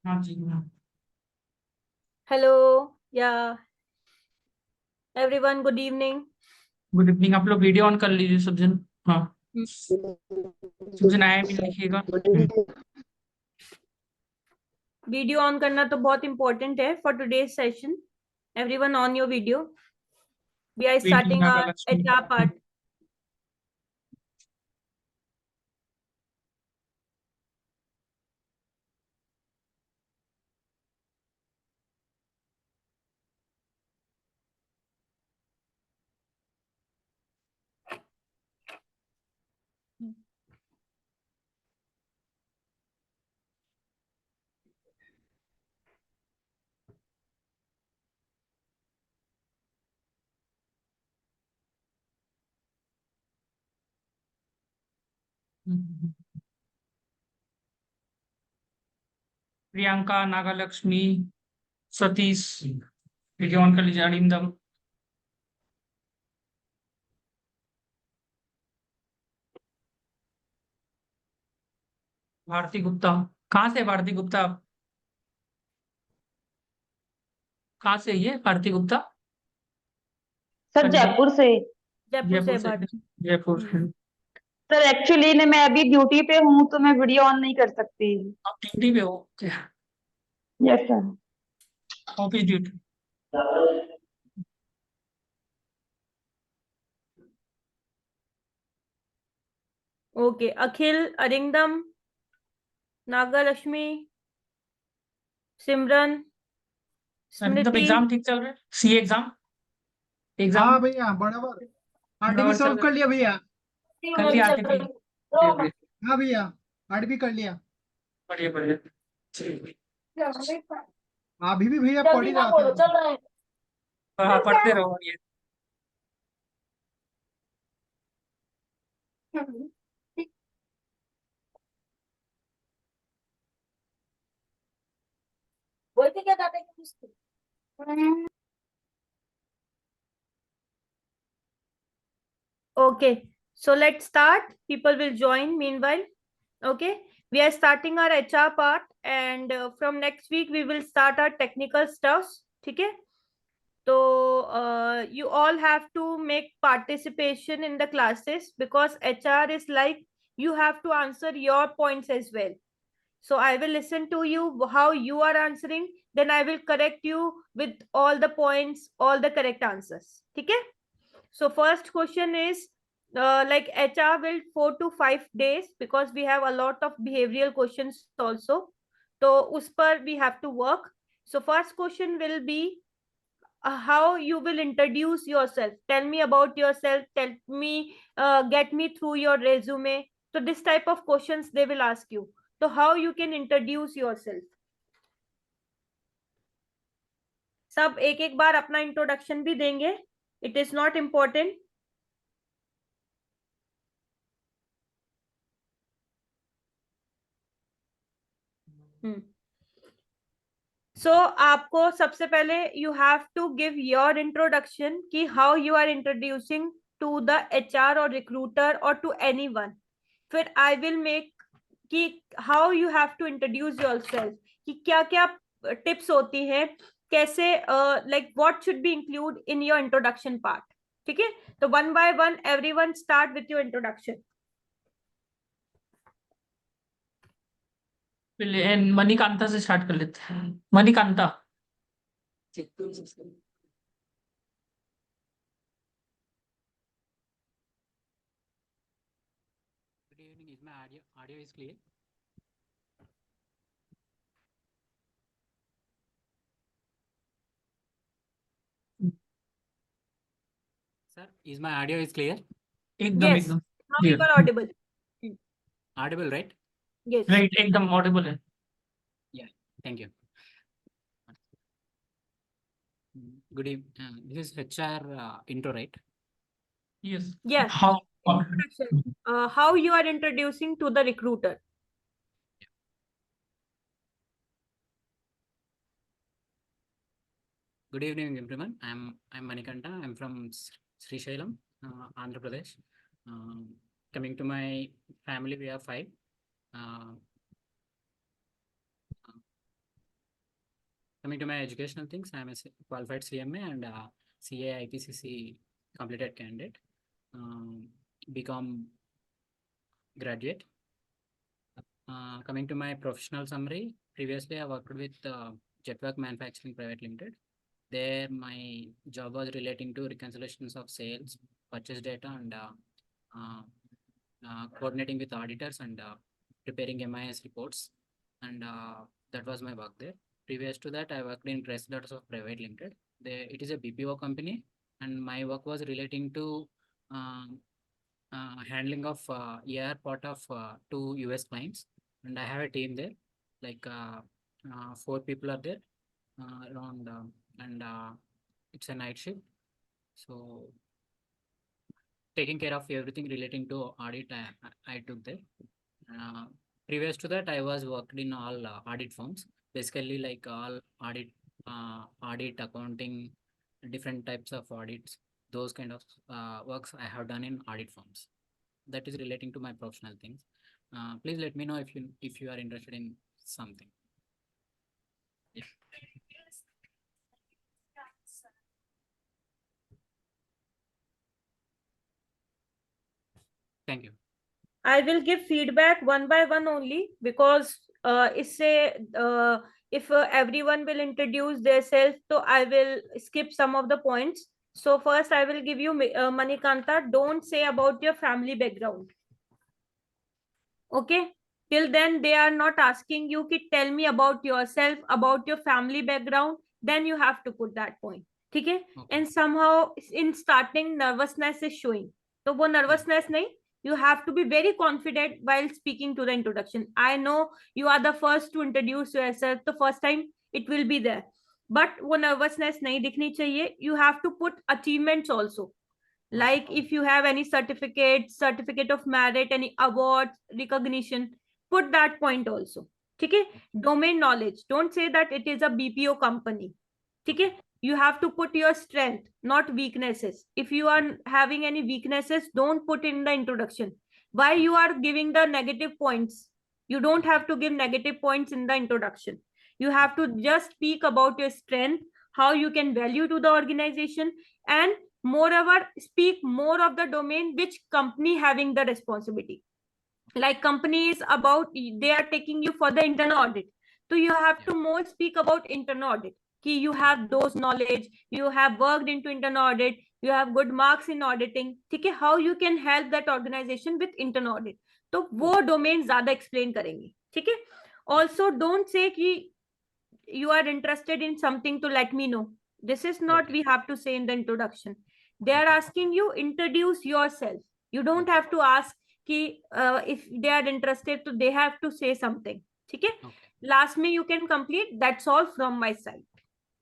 हाँ जी ma'am. Hello, yeah, everyone, good evening. Good evening. आप लोग वीडियो ऑन कर लीजिए सब जन। हाँ, सब जन आए भी लिखिएगा। Video on करना तो बहुत important है for today's session. Everyone on your video. We are painting starting Naga our Lakshmi. HR part. Priyanka, Naga Lakshmi, Satish, video on कर लीजिए। अरिंदम। भारती गुप्ता। कहाँ से है भारती गुप्ता? आप कहाँ से है भारती गुप्ता? सर पंजाब। जयपुर से। जयपुर जयपुर से से। बात। जयपुर से। सर एक्चुअली ने मैं अभी ड्यूटी पे हूँ तो मैं वीडियो ऑन नहीं कर सकती। आप ड्यूटी पे हो क्या? Yes sir. Office duty. Okay, अखिल, अरिंदम, नागालक्ष्मी, सिमरन, अरिंदम, स्मृति। एग्जाम ठीक चल रहा है? सी एग्जाम। एग्जाम हाँ भैया बराबर। आरडीबी बराबर चल सॉल्व रहा कर लिया भैया। है? कर लिया आरटीपी? हाँ भैया आरडीबी कर लिया। बढ़िया बढ़िया। ठीक। अभी भी भैया पढ़ ही रहा था। हाँ, पढ़ते रहो ये। बोलते क्या दादा की Okay, so let's start. People will join meanwhile. Okay, we are starting our HR part, and from next week we will start our technical stuffs. Okay, so you all have to make participation in the classes because HR is like you have to answer your points as well. So I will listen to you how you are answering, then I will correct you with all the points, all the correct answers. Okay. So first question is like HR will 4 to 5 days because we have a lot of behavioral questions also. So us par we have to work. So first question will be how you will introduce yourself. Tell me about yourself. Tell me, get me through your resume. So this type of questions they will ask you. So how you can introduce yourself. सब एक एक बार अपना introduction भी देंगे. It is not important. सो आपको सबसे पहले you have to give your introduction कि how you are introducing to the HR और रिक्रूटर और टू एनीवन. फिर आई विल मेक कि how you have to introduce yourself कि क्या क्या टिप्स होती है, कैसे like what should be include in your introduction part. ठीक है, तो one by one everyone start with your introduction. पहले मणिकांता से स्टार्ट कर लेते हैं। Manikanta. Good evening. Is my audio is clear? Sir, is my audio is clear? एकदम Yes, एकदम now you clear. are audible. Audible, right? Yes. Right, एकदम Audible है। Yeah. Thank you. Good evening. This is HR intro, right? Yes. Yes. How? Introduction. How you are introducing to the recruiter. Good evening, everyone. I'm Manikanta. I'm from Sri Shailam, Andhra Pradesh. Coming to my family, we have 5. Coming to my educational things, I am a qualified CMA and CA IPCC completed candidate, BCom graduate. Coming to my professional summary, previously I worked with Jetwork Manufacturing Private Limited. There my job was relating to reconciliations of sales, purchase data, and coordinating with auditors and preparing MIS reports, and that was my work there. Previous to that, I worked in Press Daughters of Private Limited. It is a BPO company, and my work was relating to handling of AR part of 2 US clients, and I have a team there, like 4 people are there around, and it's a night shift, so taking care of everything relating to audit, I took there. Previous to that, I was worked in all audit firms, basically like all audit, accounting, different types of audits, those kind of works I have done in audit firms. That is relating to my professional things. Please let me know if you are interested in something. Yeah. Thank you. I will give feedback one by one only, because if everyone will introduce themselves, so I will skip some of the points. So first I will give you Manikanta. Don't say about your family background. Okay, till then they are not asking you ki tell me about yourself, about your family background, then you have to put that point. Okay? And somehow in starting nervousness is showing, so wo nervousness nahi, you have to be very confident while speaking to the introduction. I know you are the first to introduce yourself, the first time it will be there, but wo nervousness nahi dikhni chahiye. You have to put achievements also, like if you have any certificate of merit, any awards, recognition, put that point also. Okay? Domain knowledge, don't say that it is a BPO company. Okay? You have to put your strength, not weaknesses. If you are having any weaknesses, don't put in the introduction. Why you are giving the negative points? You don't have to give negative points in the introduction. You have to just speak about your strength, how you can value to the organization, and moreover speak more of the domain which company having the responsibility. Like company is about, they are taking you for the internal audit, so you have to more speak about internal audit. Ki you have those knowledge, you have worked into internal audit, you have good marks in auditing. ठीक है, how you can help that organization with internal audit, तो वो domain ज्यादा explain करेंगे. ठीक है? Also don't say कि you are interested in something to let me know. This is not we have to say in the introduction. They are asking you introduce yourself. You don't have to ask ki if they are interested, so they have to say something. Okay? Last me you can complete. That's all from my side.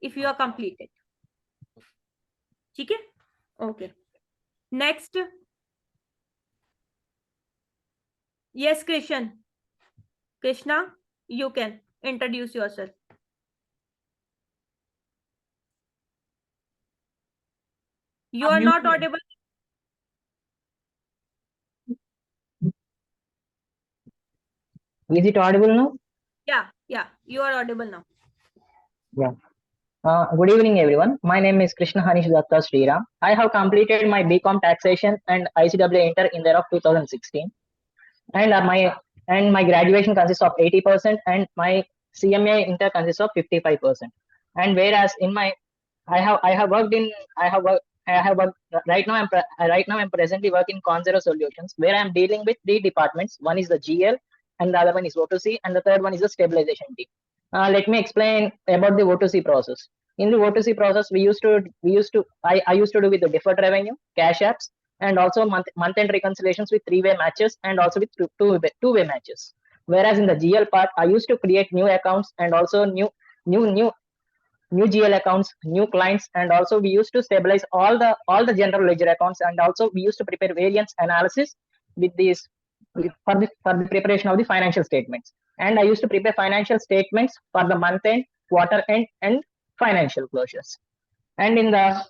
If you are completed. Okay? Okay. Next. Yes, Krishna, you can introduce yourself. You are not audible. Is it audible now? Yeah, you are audible now. Yeah. Good evening, everyone. My name is Krishna Hanish Datta Sriram. I have completed my BCom Taxation and ICWA Inter in the year of 2016, and my graduation consists of 80%, and my CMA Inter consists of 55%. And whereas in my I have worked right now. I'm presently working in Conzero Solutions, where I'm dealing with 3 departments. One is the GL, and the other one is O2C, and the third one is the stabilization team. Let me explain about the O2C process. In the O2C process, I used to do with the deferred revenue, cash apps, and also month-end reconciliations with 3-way matches, and also with two-way matches. Whereas in the GL part, I used to create new accounts, and also new GL accounts, new clients, and also we used to stabilize all the general ledger accounts, and also we used to prepare variance analysis with these for the preparation of the financial statements. And I used to prepare financial statements for the month end, quarter end, and financial closures. And in the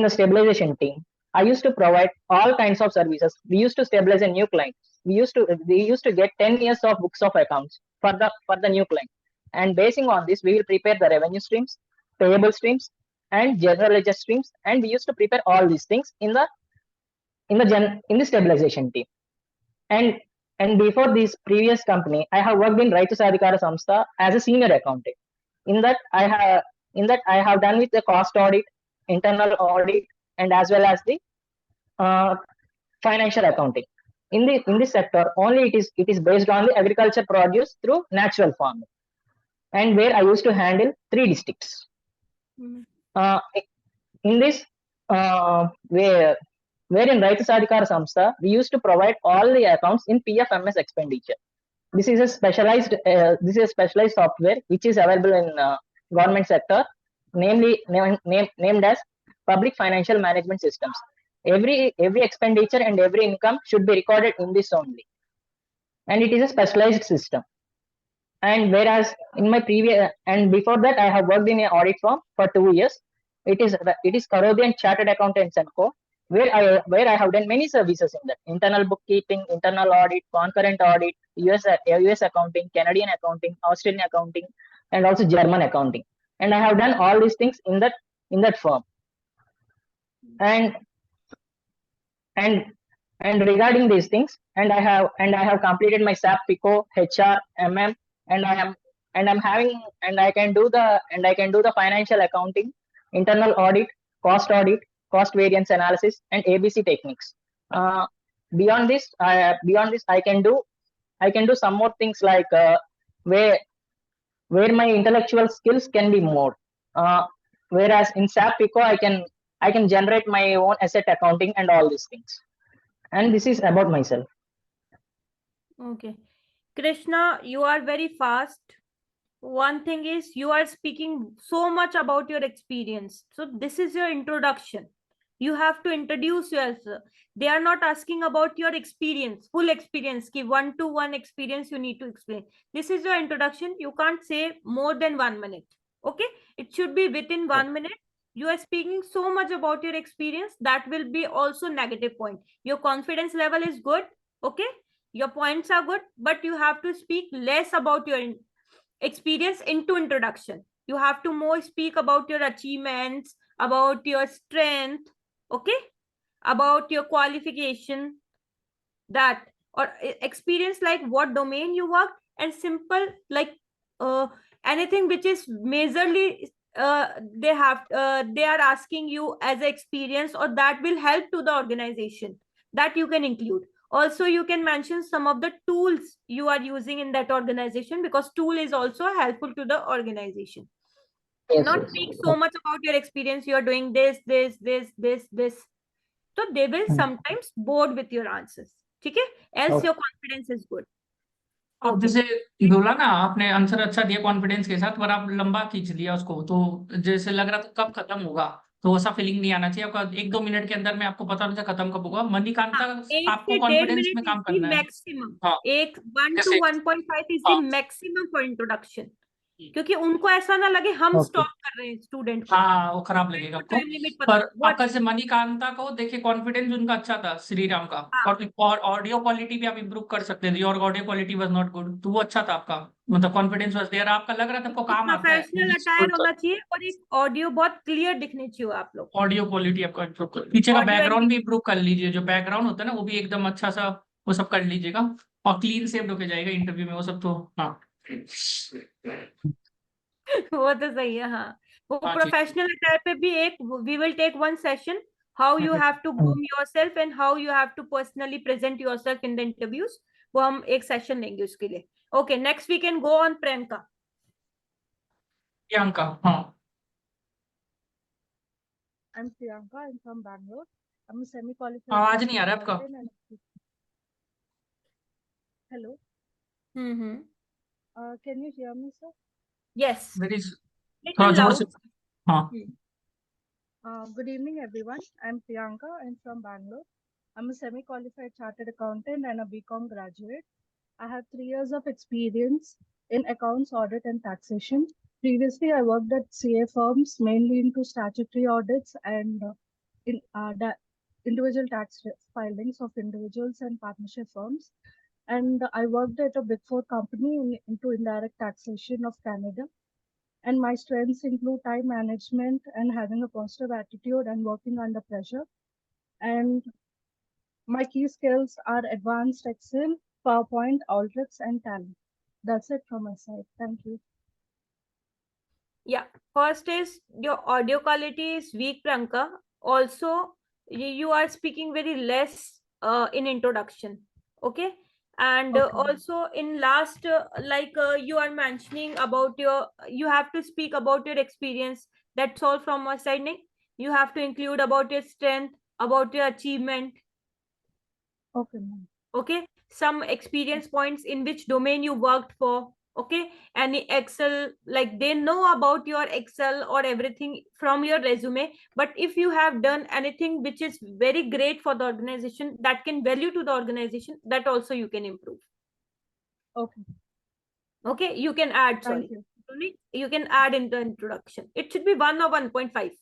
stabilization team, I used to provide all kinds of services. We used to stabilize a new client. We used to get 10 years of books of accounts for the new client. and basing on this, we will prepare the revenue streams, payable streams, and general ledger streams, and we used to prepare all these things in the stabilization team. And before this previous company, I have worked in Raitu Sadhikara Samstha as a senior accountant. In that I have done with the cost audit, internal audit, and as well as the financial accounting. In this sector, only it is based on the agriculture produce through natural farming, and where I used to handle 3 districts. Mhm. In this, where in Raitu Sadhikara Samstha, we used to provide all the accounts in PFMS expenditure. This is a specialized software which is available in government sector, namely named as Public Financial Management Systems. Every expenditure and every income should be recorded in this only, and it is a specialized system. And whereas in my previous and before that, I have worked in an audit firm for 2 years. It is Karodian Chartered Accountants and Co. Where I have done many services in that: internal bookkeeping, internal audit, concurrent audit, US accounting, Canadian accounting, Australian accounting, and also German accounting. And I have done all these things in that firm. And regarding these things, and I have completed my SAP, PICO, HR, MM, and I can do the financial accounting, internal audit, cost variance analysis, and ABC techniques. Beyond this, I can do some more things like where my intellectual skills can be more. Whereas in SAP, PICO, I can generate my own asset accounting and all these things. And this is about myself. Okay. Krishna, you are very fast. One thing is you are speaking so much about your experience. So this is your introduction. You have to introduce yourself. They are not asking about your experience, full experience, ki 1-to-1 experience you need to explain. This is your introduction. You can't say more than 1 minute. Okay? It should be within 1 minute. You are speaking so much about your experience. That will be also negative point. Your confidence level is good. Okay? Your points are good, but you have to speak less about your experience into introduction. You have to more speak about your achievements, about your strength, okay, about your qualification, that, or experience like what domain you work, and simple like anything which is majorly they are asking you as experience, or that will help to the organization, that you can include. Also, you can mention some of the tools you are using in that organization, because tool is also helpful to the organization. Yes, Not yes. speak so much about your experience. You are doing this. So they will sometimes bored with your answers. ठीक है? Else Okay. your confidence is good. अब जैसे बोला ना आपने answer अच्छा दिया confidence के साथ, पर आप लंबा खींच लिया उसको, तो जैसे लग रहा था कब खत्म होगा, तो ऐसा फीलिंग नहीं आना चाहिए आपका। 1-2 मिनट के अंदर में आपको पता नहीं था खत्म कब होगा। मणिकांता, हाँ, 1 आपको से 1.5 कॉन्फिडेंस में मिनट काम is the करना है। maximum. हाँ, 1 to जैसे 1.5 is the हाँ, maximum for introduction. क्योंकि उनको ऐसा ना लगे हम Okay. स्टॉप कर रहे हैं स्टूडेंट को। हाँ, वो खराब लगेगा आपको। टाइम लिमिट पता पर what आपका जैसे मणिकांता को देखिए कॉन्फिडेंस उनका अच्छा था, श्रीराम का, हाँ। और ऑडियो क्वालिटी भी आप इंप्रूव कर सकते थे। Your audio quality was not good, तो वो अच्छा था आपका, मतलब कॉन्फिडेंस वाज देयर, आपका लग रहा था आपको काम आता है। प्रोफेशनल अटायर होना चाहिए और एक ऑडियो बहुत क्लियर दिखनी चाहिए आप लोग। ऑडियो क्वालिटी आपका इंप्रूव कर, पीछे का Audio बैकग्राउंड and भी इंप्रूव कर लीजिए, जो बैकग्राउंड होता है ना वो भी एकदम अच्छा सा वो सब कर लीजिएगा, और क्लीन सेव्ड होके जाएगा इंटरव्यू में वो सब। तो हाँ वो तो सही है। हाँ, वो हाँ जी। प्रोफेशनल अटायर पे भी एक we will take one session, how you have to groom yourself and how you have to personally present yourself in the interviews, वो हम एक सेशन लेंगे उसके लिए। Okay, next we can go on Priyanka. Priyanka, हाँ I'm Priyanka. I'm from Bangalore. I'm a semi-qualified. आवाज नहीं आ रहा है आपका। accountant and- Hello. Hmm. Can you hear me, sir? Yes, very थोड़ा लिटिल जोर से। लाउड। हाँ Good evening, everyone. I'm Priyanka. I'm from Bangalore. I'm a semi-qualified chartered accountant and a BCom graduate. I have 3 years of experience in accounts, audit, and taxation. Previously, I worked at CA firms, mainly into statutory audits and in individual tax filings of individuals and partnership firms. and I worked at a Big Four company into indirect taxation of Canada. And my strengths include time management and having a positive attitude and working under pressure. And my key skills are advanced Excel, PowerPoint, Alteryx, and Tally. That's it from my side. Thank you. Yeah, first is your audio quality is weak, Priyanka. Also, you are speaking very less in introduction. Okay, and Okay. also in last, you are mentioning about you have to speak about your experience. That's all from my side. Nick. You have to include about your strength, about your achievement. Okay, ma'am. Okay, some experience points in which domain you worked for. Okay, any Excel, like they know about your Excel or everything from your resume, but if you have done anything which is very great for the organization, that can value to the organization, that also you can improve. Okay. Okay, you can add, Thank sorry, you. you can add in the introduction. It should be 1 or 1.5.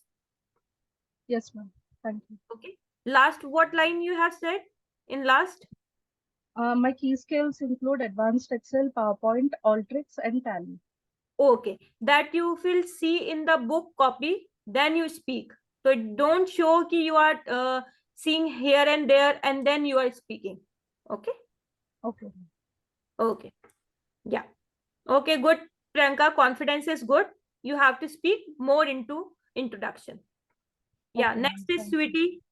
Yes, ma'am. Thank you. Okay, last, what line you have said in last? My key skills include advanced Excel, PowerPoint, Alteryx, and Tally. Okay, that you will see in the book copy, then you speak. So don't show ki you are seeing here and there and then you are speaking. Okay. Okay. Okay, yeah, okay, good. Priyanka, confidence is good. You have to speak more into introduction. Yeah, Okay, next ma'am. is Thank you. Sweetie.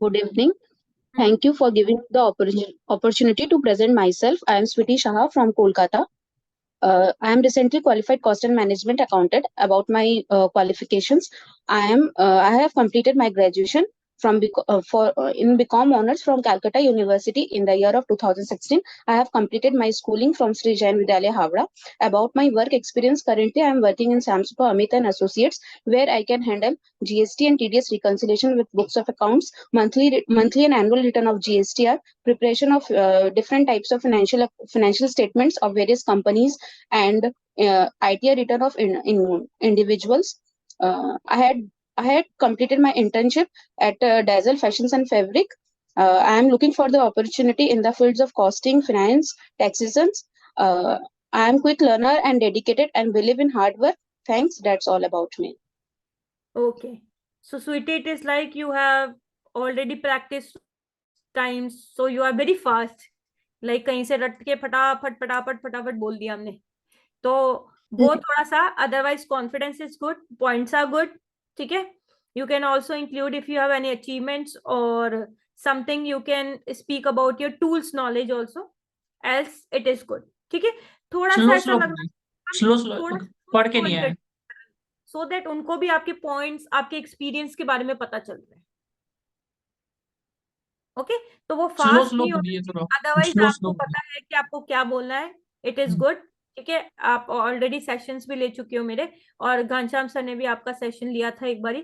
Good evening. Thank you for giving the opportunity to present myself. I am Switi Shah from Kolkata. I am recently qualified cost and management accountant. About my qualifications, I have completed my graduation from in BCom honors from Calcutta University in the year of 2016. I have completed my schooling from Sri Jain Vidyalaya, Havra. About my work experience, currently I am working in Samsco Amit and Associates, where I can handle GST and TDS reconciliation with books of accounts, monthly and annual return of GSTR, preparation of different types of financial statements of various companies, and ITR return of individuals. I had completed my internship at Dazzle Fashions and Fabric. I am looking for the opportunity in the fields of costing, finance, taxations. I am quick learner and dedicated and believe in hard work. Thanks. That's all about me. Okay, so Sweetie, it is like you have already practiced times, so you are very fast. Like कहीं से रट के फटाफट फटाफट फटाफट बोल दिया हमने, तो वो थोड़ा सा, otherwise confidence is good, points are good. ठीक है, you can also include if you have any achievements or something, you can speak about your tools knowledge also, else it is good. ठीक है, थोड़ा सा स्लो ऐसा slow लग रहा है स्लो हम स्लो थोड़ा पढ़ के नहीं आए. सो दैट उनको भी आपके पॉइंट्स, आपके एक्सपीरियंस के बारे में पता चल रहा है. ओके, तो वो स्लो फास्ट स्लो नहीं होना बोलिए चाहिए, थोड़ा. अदरवाइज स्लो आपको स्लो पता है कि आपको क्या बोलना है. इट इज बोलिए. गुड. ठीक है, आप ऑलरेडी सेशंस भी ले चुके हो मेरे, और घनश्याम सर ने भी आपका सेशन लिया था एक बारी,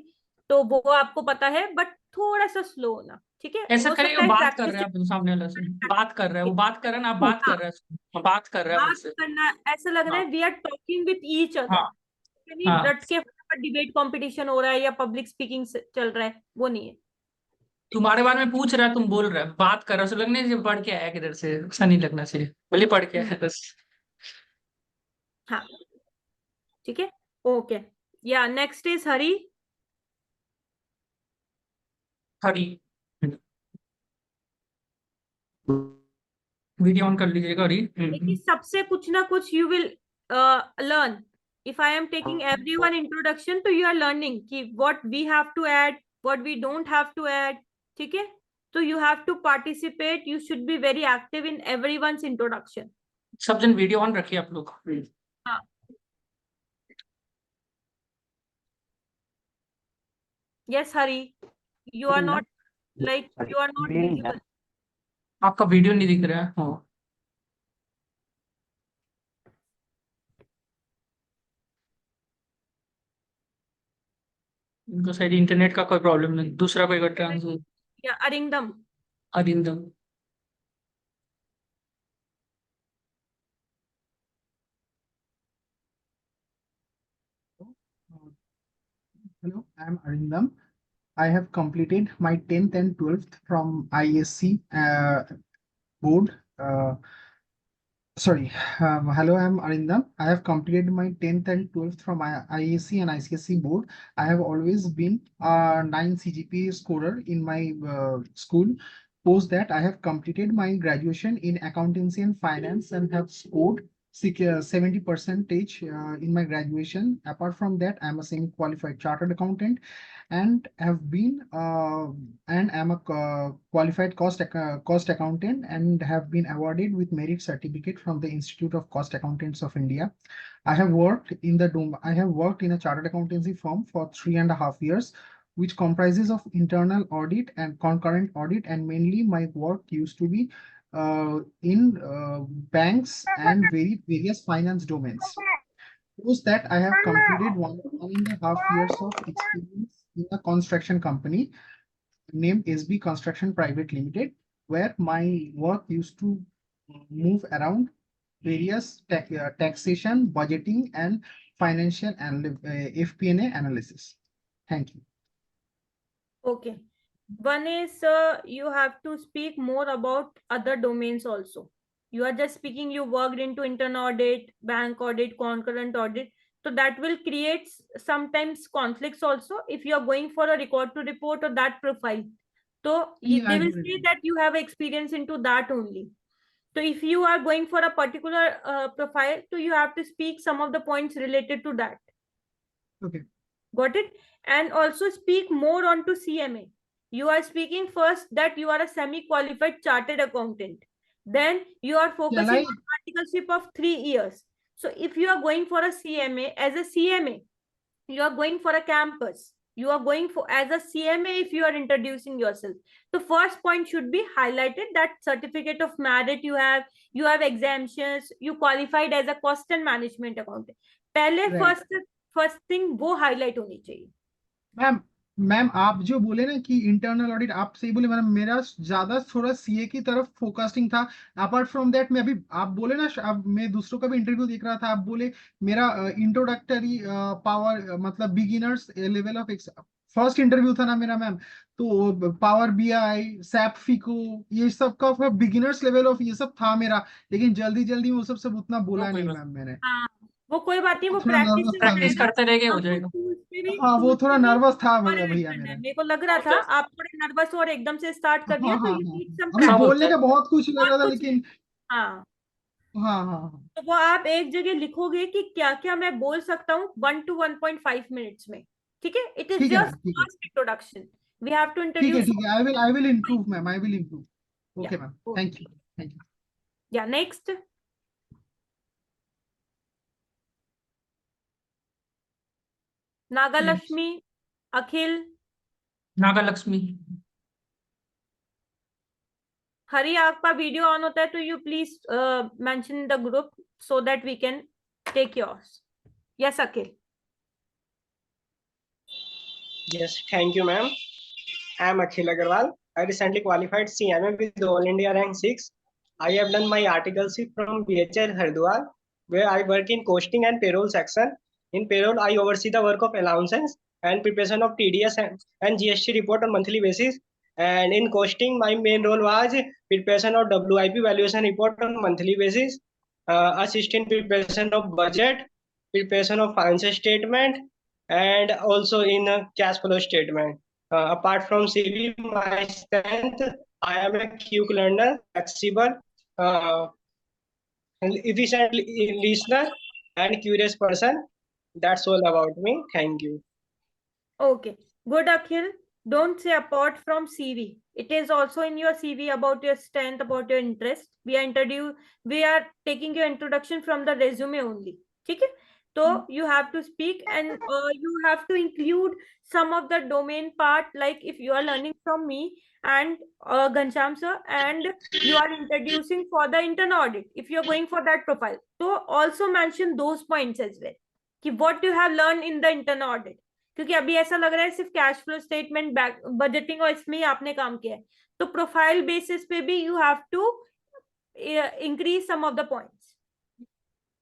तो वो आपको पता है, बट थोड़ा सा स्लो होना. ठीक है, ऐसा हो करिएगा, सकता है बात कर प्रैक्टिस रहे हैं आप सामने वाला से. बात कर रहे हैं, वो बात कर रहे हैं ना, आप बात कर रहे हैं, बात कर रहे हैं बात मुझसे. करना, ऐसा लग रहा है हाँ we are talking with each other. हाँ नहीं हाँ. रट के डिबेट कंपटीशन हो रहा है या पब्लिक स्पीकिंग चल रहा है, वो नहीं है. तुम्हारे बारे में पूछ रहा है, तुम बोल रहे हो, बात कर रहे हो, लगने से पढ़ के आया किधर से, ऐसा नहीं लगना चाहिए. बोलिए पढ़ के आया बस. हाँ, ठीक है, ओके. या next is Hari. Hari, video on कर लीजिएगा. हरी. देखिए, सबसे कुछ ना कुछ you will learn. If I am taking everyone introduction, तो यू आर लर्निंग कि what we have to add, what we don't have to add. ठीक है, तो you have to participate, you should be very active in everyone's introduction. सब जन video on रखिए आप लोग. हाँ, yes Hari, you are not, like you are not visible. आपका वीडियो नहीं दिख रहा है. हाँ, इनको शायद इंटरनेट का कोई प्रॉब्लम नहीं. दूसरा कोई करता है. या Arindam. Arindam. Hello, I am Arindam. I have completed my 10th and 12th from ISC board. Hello, I'm Arindam. I have completed my 10th and 12th from IAC and ICSE board. I have always been a 9 CGPA scorer in my school. Post that, I have completed my graduation in accountancy and finance and have scored 70% in my graduation. Apart from that, I'm a semi-qualified chartered accountant and have been and am a qualified cost accountant and have been awarded with merit certificate from the Institute of Cost Accountants of India. I have worked in a chartered accountancy firm for 3.5 years, which comprises of internal audit and concurrent audit, and mainly my work used to be in banks and various finance domains. Post that, I have completed 1.5 years of experience in a construction company named SB Construction Private Limited, where my work used to move around various taxation, budgeting, and financial FP&A analysis. Thank you. Okay. One is you have to speak more about other domains also. You are just speaking, you worked into internal audit, bank audit, concurrent audit. So that will create sometimes conflicts also if you are going for a record to report or that profile. So Yeah, they I will got it. say that you have experience into that only. So if you are going for a particular profile, so you have to speak some of the points related to that. Okay. Got it? And also speak more onto CMA. You are speaking first that you are a semi-qualified chartered accountant. Then you are focusing on articleship of 3 years. So if you are going for a CMA, as a CMA, you are going for a campus. You are going for as a CMA if you are introducing yourself. The first point should be highlighted that certificate of merit you have exemptions, you qualified as a cost and management accountant. पहले Right. First thing वो highlight होनी चाहिए. Ma'am आप जो बोले ना कि internal audit, आप सही बोले मैडम, मेरा ज्यादा थोड़ा सीए की तरफ फोकसिंग था. अपार्ट फ्रॉम दैट मैं अभी, आप बोले ना, अब मैं दूसरों का भी इंटरव्यू देख रहा था, आप बोले मेरा इंट्रोडक्टरी पावर मतलब beginners level of first interview था ना मेरा मैम, तो पावर बीआई, सैप फिको, ये सब का बिगिनर्स लेवल ऑफ ये सब था मेरा, लेकिन जल्दी जल्दी वो सब उतना बोला नहीं मैम मैंने. हाँ, वो कोई बात नहीं, वो थोड़ा नर्वस था प्रैक्टिस मैं. करते रहेंगे हो जाएगा. हाँ, वो थोड़ा नर्वस था भैया मेरा. मेरे को लग रहा था आप थोड़े नर्वस और एकदम से स्टार्ट कर दिया, हाँ तो हाँ यू हाँ, नीड सम अभी सब बोलने होता का है. बहुत कुछ लग रहा था, कुछ लेकिन हाँ, हाँ हाँ हाँ, तो वो आप एक जगह लिखोगे कि क्या क्या मैं बोल सकता हूँ 1 to 1.5 मिनट्स में. ठीक है? इट इज ठीक है जस्ट मैम, ठीक है, first introduction. We have to ठीक है, इंट्रोड्यूस. ठीक है. I will improve ma'am, I will improve. Okay ma'am, thank you, thank you. Yeah next. Nagalakshmi, Akhil, Nagalakshmi. Hari, आपका वीडियो ऑन होता है तो you please mention in the group so that we can take yours. Yes Akhil. Yes, thank you, ma'am. I am Akhil Agarwal. I recently qualified CMA with All India Rank 6. I have done my articleship from BHL Haridwar, where I work in costing and payroll section. In payroll, I oversee the work of allowances and preparation of TDS and GST report on monthly basis. And in costing, my main role was preparation of WIP valuation report on monthly basis, assisting preparation of budget, preparation of financial statement, and also in a cash flow statement. Apart from CV, my strength, I am a quick learner, flexible, efficient listener, and curious person. That's all about me. Thank you. Okay, good Akhil. Don't say apart from CV. It is also in your CV about your strength, about your interest. We are taking your introduction from the resume only. Okay? So you have to speak and you have to include some of the domain part, like if you are learning from me and Ghanshyam sir, and you are introducing for the internal audit. If you are going for that profile, so also mention those points as well. कि what you have learned in the internal audit. क्योंकि अभी ऐसा लग रहा है सिर्फ cash flow statement, budgeting और इसमें ही आपने काम किया है. तो प्रोफाइल बेसिस पे भी you have to increase some of the points.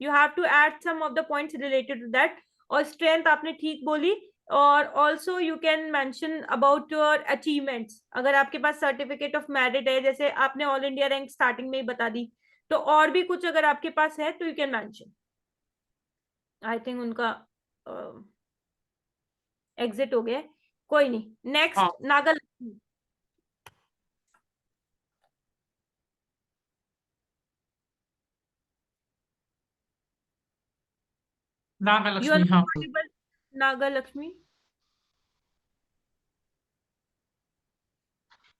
You have to add some of the points related to that. और स्ट्रेंथ आपने ठीक बोली और also you can mention about your achievements. अगर आपके पास सर्टिफिकेट ऑफ मेरिट है, जैसे आपने ऑल इंडिया रैंक स्टार्टिंग में ही बता दी, तो और भी कुछ अगर आपके पास है तो you can mention. I think उनका एग्जिट हो गया है। कोई नहीं, हाँ। Next Nagal. You are Nagalakshmi, हाँ। ऑडिबल नागलक्ष्मी।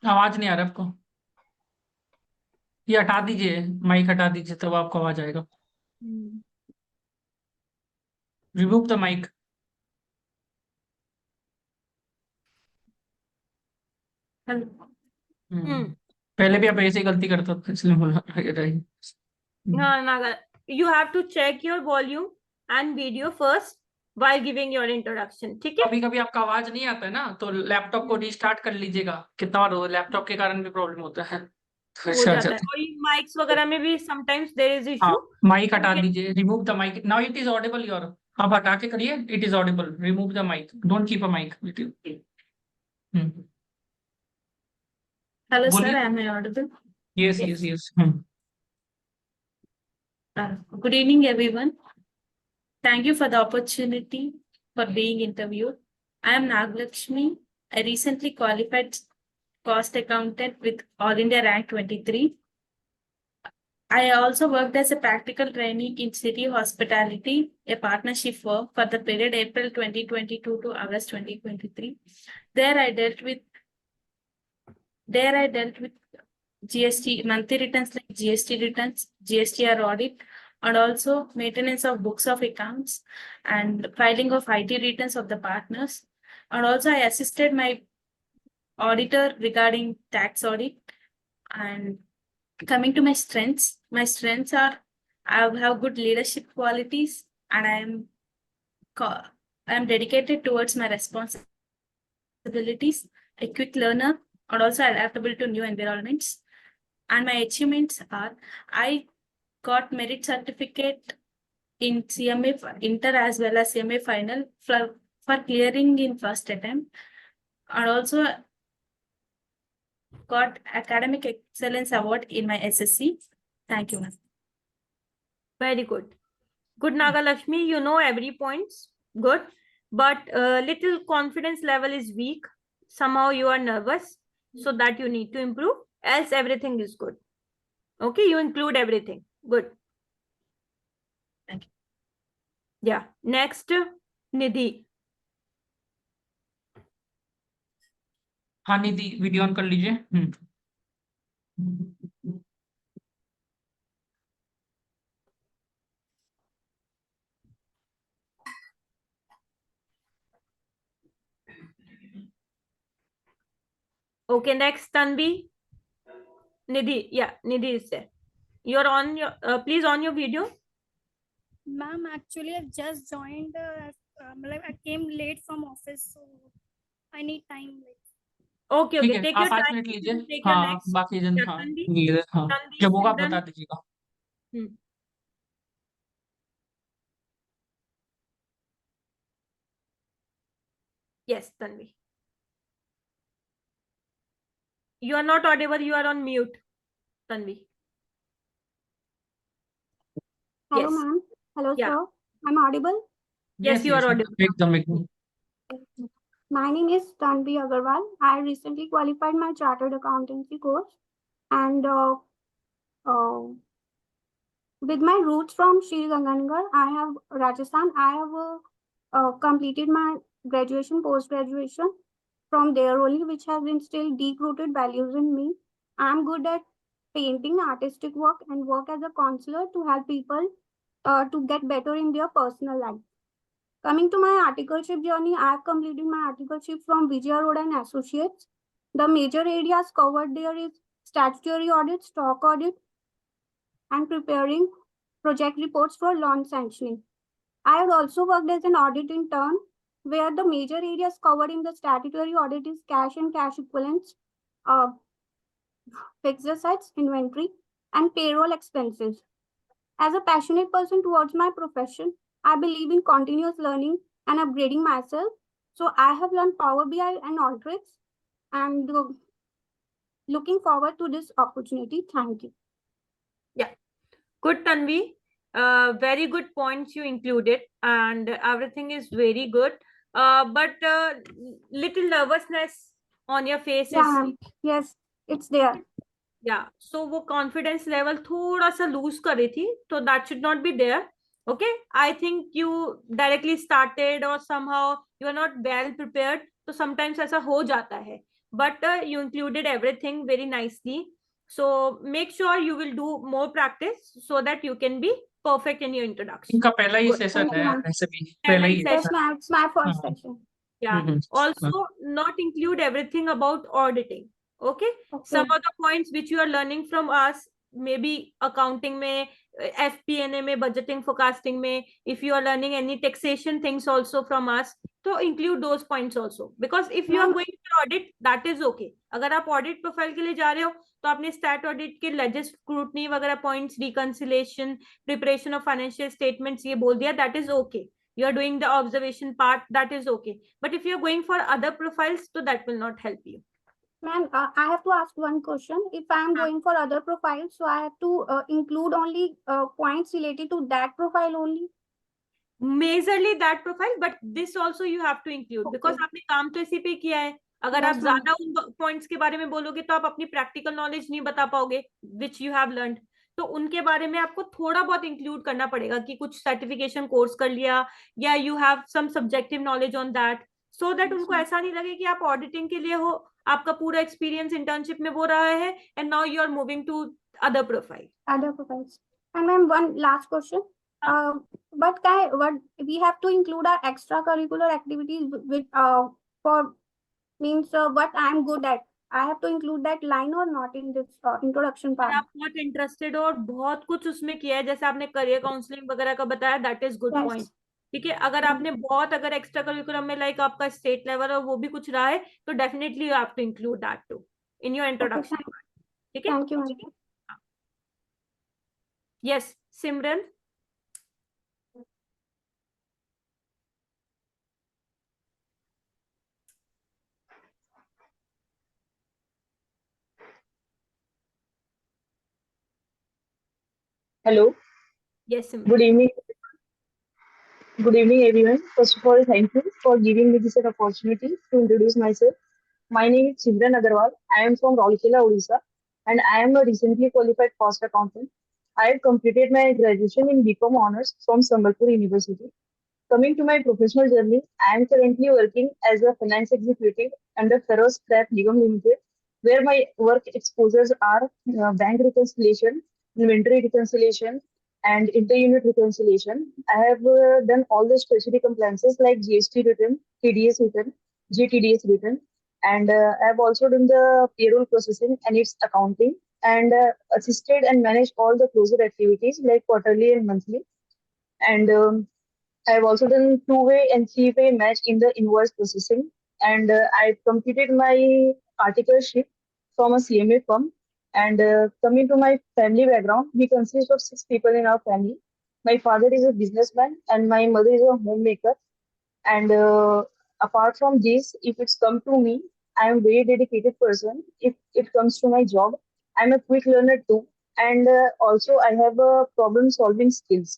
आवाज नहीं आ रहा आपको? ये हटा दीजिए, माइक हटा दीजिए, तब आपको आवाज आएगा। Remove the mic. पहले भी आप ऐसे ही गलती करते थे, इसलिए बोला। हाँ Nagal, you have to check your volume and video first while giving your introduction, ठीक है? कभी कभी आपका आवाज नहीं आता है ना, तो लैपटॉप को रिस्टार्ट कर लीजिएगा। कितना बार हो, लैपटॉप के कारण भी प्रॉब्लम होता है। तो हो ऐसे आ जाता है, जाता और माइक्स वगैरह में भी समटाइम्स देयर इज है। हाँ, इशू। माइक हटा दीजिए, remove the mic. Now it is audible your. आप हटा के करिए, it is audible. Remove the mic, don't keep a mic with you. Hello, sir. बोलिए। Am I audible? Yes yes yes. Good evening, everyone. Thank you for the opportunity for being interviewed. I am Naglakshmi. I recently qualified cost accountant with All India Rank 23. I also worked as a practical trainee in City Hospitality, a partnership firm, for the period April 2022 to August 2023. There I dealt with GST monthly returns like GST returns, GSTR audit, and also maintenance of books of accounts and filing of IT returns of the partners. And also I assisted my auditor regarding tax audit. And coming to my strengths are I have good leadership qualities, and I am dedicated towards my responsibilities, a quick learner, and also adaptable to new environments. And my achievements are I got merit certificate in CMA Inter as well as CMA final for clearing in first attempt, and also got academic excellence award in my SSC. Thank you, ma'am. Very good. Good, Nagalakshmi, you know every points. Good. But little confidence level is weak. Somehow you are nervous. So that you need to improve. Else everything is good. Okay, you include everything. Good. Thank you. Yeah. Next, Nidhi. हाँ निधि, video on कर लीजिए। Okay, next, Tanvi. Nidhi, yeah, Nidhi is there. You're on your, please on your video. Ma'am, actually, I've just joined. I came late from office, so I need time. Okay, ठीक okay. है, Take आप your 5 time. Minute लीजिए। Take your हाँ, next. बाकी जन, Yeah, हाँ Tanvi. हाँ, Tanvi, जब होगा आप Simran. बता दीजिएगा। Yes, Tanvi. You are not audible. You are on mute, Tanvi. Hello, Yes. ma'am. Hello, Yeah. sir. I'm audible. Yes, you are audible. एकदम। My name is Tanvi Agarwal. I recently qualified my chartered accountancy course, and with my roots from Sri Ganganagar, I have Rajasthan. I have completed my graduation, post-graduation from there only, which has instilled deep-rooted values in me. I'm good at painting, artistic work, and work as a counselor to help people to get better in their personal life. Coming to my articleship journey, I have completed my articleship from Vijaya Road and Associates. The major areas covered there is statutory audit, stock audit, and preparing project reports for loan sanctioning. I have also worked as an audit intern, where the major areas covered in the statutory audit is cash and cash equivalents, fixed assets, inventory, and payroll expenses. As a passionate person towards my profession, I believe in continuous learning and upgrading myself. So I have learned Power BI and Alteryx, and looking forward to this opportunity. Thank you. Good, Tanvi. Very good points you included, and everything is very good. But little nervousness on your face Yeah, is ma'am. Yes, it's there. yeah. So वो confidence level थोड़ा सा lose कर रही थी, so that should not be there. Okay, I think you directly started or somehow you are not well prepared. So sometimes ऐसा हो जाता है. But you included everything very nicely. So make sure you will do more practice so that you can be perfect in your introduction. इनका पहला ही Good. Session Thank you, है ma'am. वैसे भी पहला पहला ही ही है Yes, session. ma'am. It's my first हाँ. session. Yeah. Also, not include everything about auditing. Okay. Some Okay. of the points which you are learning from us, maybe accounting में, FP&A में, budgeting, forecasting में, if you are learning any taxation things also from us, तो include those points also. Because if you are Ma'am. going for audit, that is okay. अगर आप audit profile के लिए जा रहे हो, तो आपने stat audit के ledger scrutiny वगैरह points, reconciliation, preparation of financial statements ये बोल दिया, that is okay. You are doing the observation part, that is okay. But if you're going for other profiles, so that will not help you. Ma'am, I have to ask one question. If I am going for other profiles, so I have to include only points related to that profile only. Majorly that profile, but this also you have to include because आपने काम तो इसी पे किया है. अगर आप ज्यादा उन points के बारे में बोलोगे तो आप अपनी practical knowledge नहीं बता पाओगे, which you have learned. तो उनके बारे में आपको थोड़ा बहुत इंक्लूड करना पड़ेगा कि कुछ सर्टिफिकेशन कोर्स कर लिया या you have some subjective knowledge on that, so that उनको ऐसा नहीं लगे कि आप ऑडिटिंग के लिए हो, आपका पूरा एक्सपीरियंस इंटर्नशिप में वो रहा है and now you are moving to other profile. Other profiles. And ma'am, one last question. What we have to include our extracurricular activities with for means what I'm good at. I have to include that line or not in this introduction part. आप बहुत interested हो और बहुत कुछ उसमें किया है, जैसे आपने करियर काउंसलिंग वगैरह का बताया, दैट इज गुड पॉइंट. ठीक है, अगर आपने बहुत अगर एक्स्ट्रा करिकुलम में लाइक आपका स्टेट लेवल और वो भी कुछ रहा है तो definitely you have to include that too in your introduction. ठीक है, thank you. Yes Simran. Hello. Yes, Simran. Good evening. Good evening, everyone. First of all, thank you for giving me this opportunity to introduce myself. My name is Simran Agarwal. I am from Rourkela, Odisha, and I am a recently qualified cost accountant. I have completed my graduation in BCom Honors from Sambalpur University. Coming to my professional journey, I am currently working as a finance executive under Feroz Scrap Nigam Limited, where my work exposures are bank reconciliation, inventory reconciliation, and inter-unit reconciliation. I have done all the statutory compliances like GST return, TDS return, GTDS return, and I have also done the payroll processing and its accounting, and assisted and managed all the closure activities like quarterly and monthly. And I have also done two-way and three-way match in the invoice processing, and I completed my articleship from a CMA firm. And coming to my family background, we consist of 6 people in our family. My father is a businessman and my mother is a homemaker. And apart from this, if it's come to me, I am a very dedicated person. If it comes to my job, I'm a quick learner too. And also I have a problem solving skills.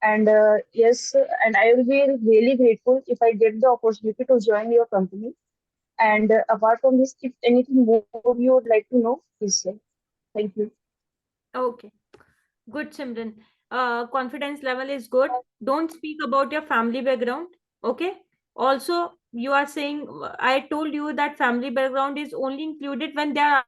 And yes, and I will be really grateful if I get the opportunity to join your company. And apart from this, if anything more you would like to know, please say. Thank you. Okay, good, Simran. Confidence level is good. Don't speak about your family background. Okay. Also, you are saying, I told you that family background is only included when they are